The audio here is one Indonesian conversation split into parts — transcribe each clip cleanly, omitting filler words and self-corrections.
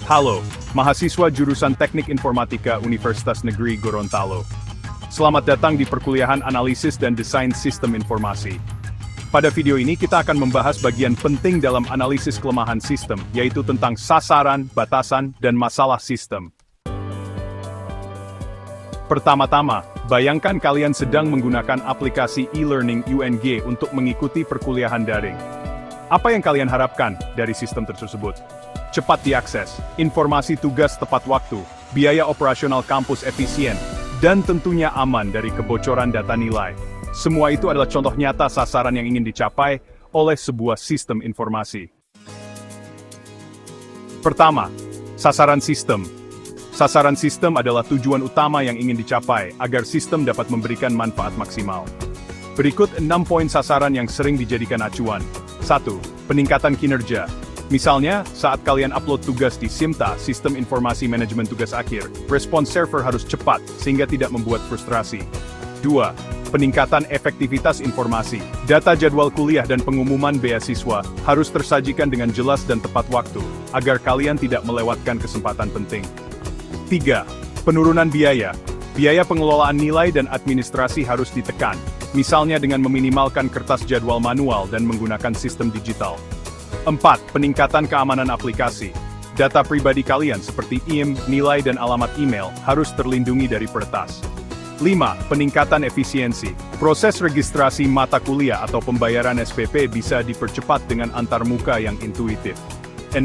Halo, mahasiswa jurusan Teknik Informatika Universitas Negeri Gorontalo. Selamat datang di perkuliahan Analisis dan Desain Sistem Informasi. Pada video ini kita akan membahas bagian penting dalam analisis kelemahan sistem, yaitu tentang sasaran, batasan, dan masalah sistem. Pertama-tama, bayangkan kalian sedang menggunakan aplikasi e-learning UNG untuk mengikuti perkuliahan daring. Apa yang kalian harapkan dari sistem tersebut? Cepat diakses, informasi tugas tepat waktu, biaya operasional kampus efisien, dan tentunya aman dari kebocoran data nilai. Semua itu adalah contoh nyata sasaran yang ingin dicapai oleh sebuah sistem informasi. Pertama, sasaran sistem. Sasaran sistem adalah tujuan utama yang ingin dicapai agar sistem dapat memberikan manfaat maksimal. Berikut 6 poin sasaran yang sering dijadikan acuan. 1. Peningkatan kinerja. Misalnya, saat kalian upload tugas di SIMTA, Sistem Informasi Manajemen Tugas Akhir, respons server harus cepat, sehingga tidak membuat frustrasi. 2. Peningkatan efektivitas informasi. Data jadwal kuliah dan pengumuman beasiswa harus tersajikan dengan jelas dan tepat waktu, agar kalian tidak melewatkan kesempatan penting. 3. Penurunan biaya. Biaya pengelolaan nilai dan administrasi harus ditekan, misalnya dengan meminimalkan kertas jadwal manual dan menggunakan sistem digital. 4. Peningkatan keamanan aplikasi. Data pribadi kalian seperti IM, nilai dan alamat email harus terlindungi dari peretas. 5. Peningkatan efisiensi. Proses registrasi mata kuliah atau pembayaran SPP bisa dipercepat dengan antarmuka yang intuitif. 6.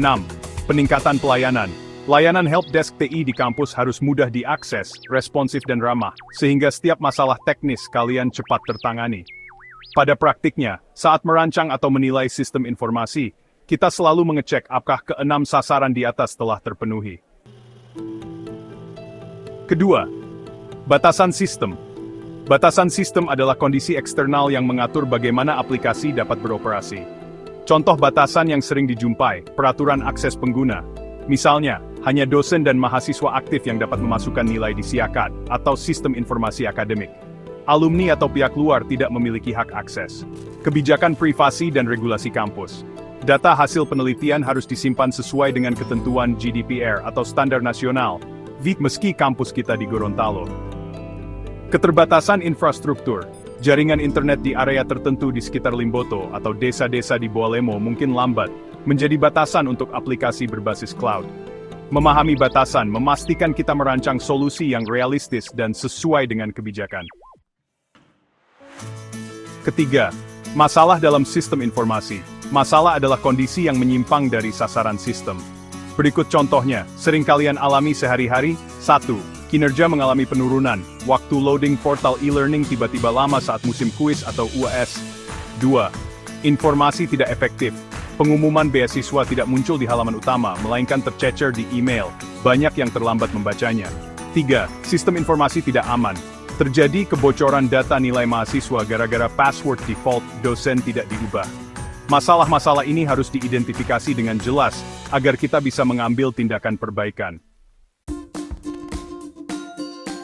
Peningkatan pelayanan. Layanan helpdesk TI di kampus harus mudah diakses, responsif dan ramah, sehingga setiap masalah teknis kalian cepat tertangani. Pada praktiknya, saat merancang atau menilai sistem informasi, kita selalu mengecek apakah ke-6 sasaran di atas telah terpenuhi. Kedua, batasan sistem. Batasan sistem adalah kondisi eksternal yang mengatur bagaimana aplikasi dapat beroperasi. Contoh batasan yang sering dijumpai, peraturan akses pengguna. Misalnya, hanya dosen dan mahasiswa aktif yang dapat memasukkan nilai di SIAKAD atau sistem informasi akademik. Alumni atau pihak luar tidak memiliki hak akses. Kebijakan privasi dan regulasi kampus. Data hasil penelitian harus disimpan sesuai dengan ketentuan GDPR atau standar nasional, meski kampus kita di Gorontalo. Keterbatasan infrastruktur. Jaringan internet di area tertentu di sekitar Limboto atau desa-desa di Boalemo mungkin lambat, menjadi batasan untuk aplikasi berbasis cloud. Memahami batasan memastikan kita merancang solusi yang realistis dan sesuai dengan kebijakan. Ketiga, masalah dalam sistem informasi. Masalah adalah kondisi yang menyimpang dari sasaran sistem. Berikut contohnya, sering kalian alami sehari-hari. 1. Kinerja mengalami penurunan. Waktu loading portal e-learning tiba-tiba lama saat musim kuis atau UAS. 2. Informasi tidak efektif. Pengumuman beasiswa tidak muncul di halaman utama, melainkan tercecer di email. Banyak yang terlambat membacanya. 3. Sistem informasi tidak aman. Terjadi kebocoran data nilai mahasiswa gara-gara password default dosen tidak diubah. Masalah-masalah ini harus diidentifikasi dengan jelas, agar kita bisa mengambil tindakan perbaikan.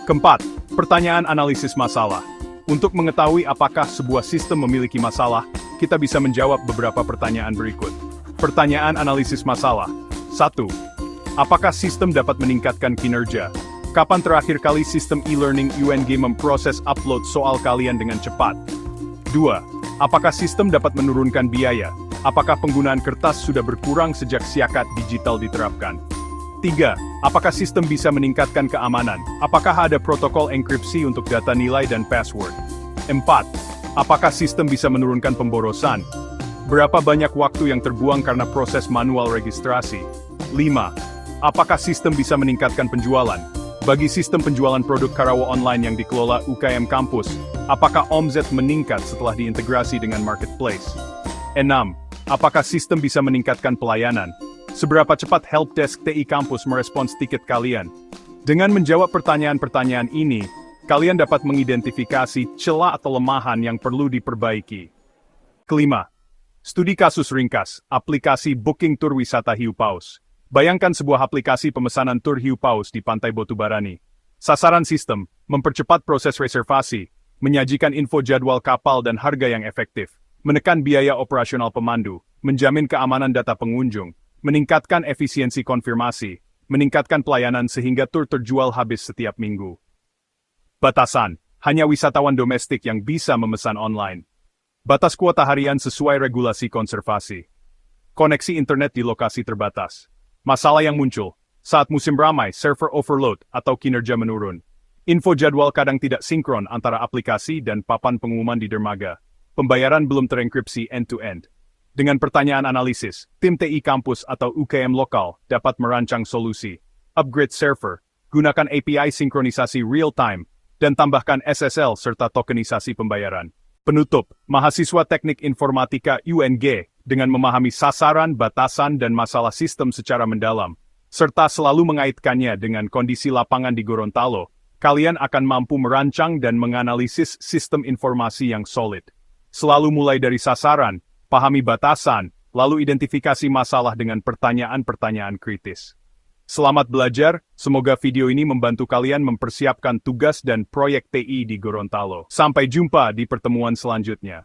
Keempat, pertanyaan analisis masalah. Untuk mengetahui apakah sebuah sistem memiliki masalah, kita bisa menjawab beberapa pertanyaan berikut. Pertanyaan analisis masalah. 1. Apakah sistem dapat meningkatkan kinerja? Kapan terakhir kali sistem e-learning UNG memproses upload soal kalian dengan cepat? 2. Apakah sistem dapat menurunkan biaya? Apakah penggunaan kertas sudah berkurang sejak SIAKAD digital diterapkan? 3. Apakah sistem bisa meningkatkan keamanan? Apakah ada protokol enkripsi untuk data nilai dan password? 4. Apakah sistem bisa menurunkan pemborosan? Berapa banyak waktu yang terbuang karena proses manual registrasi? 5. Apakah sistem bisa meningkatkan penjualan? Bagi sistem penjualan produk Karawa online yang dikelola UKM kampus, apakah omzet meningkat setelah diintegrasi dengan marketplace? 6. Apakah sistem bisa meningkatkan pelayanan? Seberapa cepat helpdesk TI kampus merespons tiket kalian? Dengan menjawab pertanyaan-pertanyaan ini, kalian dapat mengidentifikasi celah atau lemahan yang perlu diperbaiki. Kelima, studi kasus ringkas, aplikasi booking tur wisata Hiu Paus. Bayangkan sebuah aplikasi pemesanan tur hiu paus di Pantai Botubarani. Sasaran sistem, mempercepat proses reservasi, menyajikan info jadwal kapal dan harga yang efektif, menekan biaya operasional pemandu, menjamin keamanan data pengunjung, meningkatkan efisiensi konfirmasi, meningkatkan pelayanan sehingga tur terjual habis setiap minggu. Batasan, hanya wisatawan domestik yang bisa memesan online. Batas kuota harian sesuai regulasi konservasi. Koneksi internet di lokasi terbatas. Masalah yang muncul, saat musim ramai, server overload atau kinerja menurun. Info jadwal kadang tidak sinkron antara aplikasi dan papan pengumuman di dermaga. Pembayaran belum terenkripsi end-to-end. Dengan pertanyaan analisis, tim TI kampus atau UKM lokal dapat merancang solusi. Upgrade server, gunakan API sinkronisasi real-time, dan tambahkan SSL serta tokenisasi pembayaran. Penutup, mahasiswa Teknik Informatika UNG, dengan memahami sasaran, batasan, dan masalah sistem secara mendalam, serta selalu mengaitkannya dengan kondisi lapangan di Gorontalo, kalian akan mampu merancang dan menganalisis sistem informasi yang solid. Selalu mulai dari sasaran, pahami batasan, lalu identifikasi masalah dengan pertanyaan-pertanyaan kritis. Selamat belajar, semoga video ini membantu kalian mempersiapkan tugas dan proyek TI di Gorontalo. Sampai jumpa di pertemuan selanjutnya.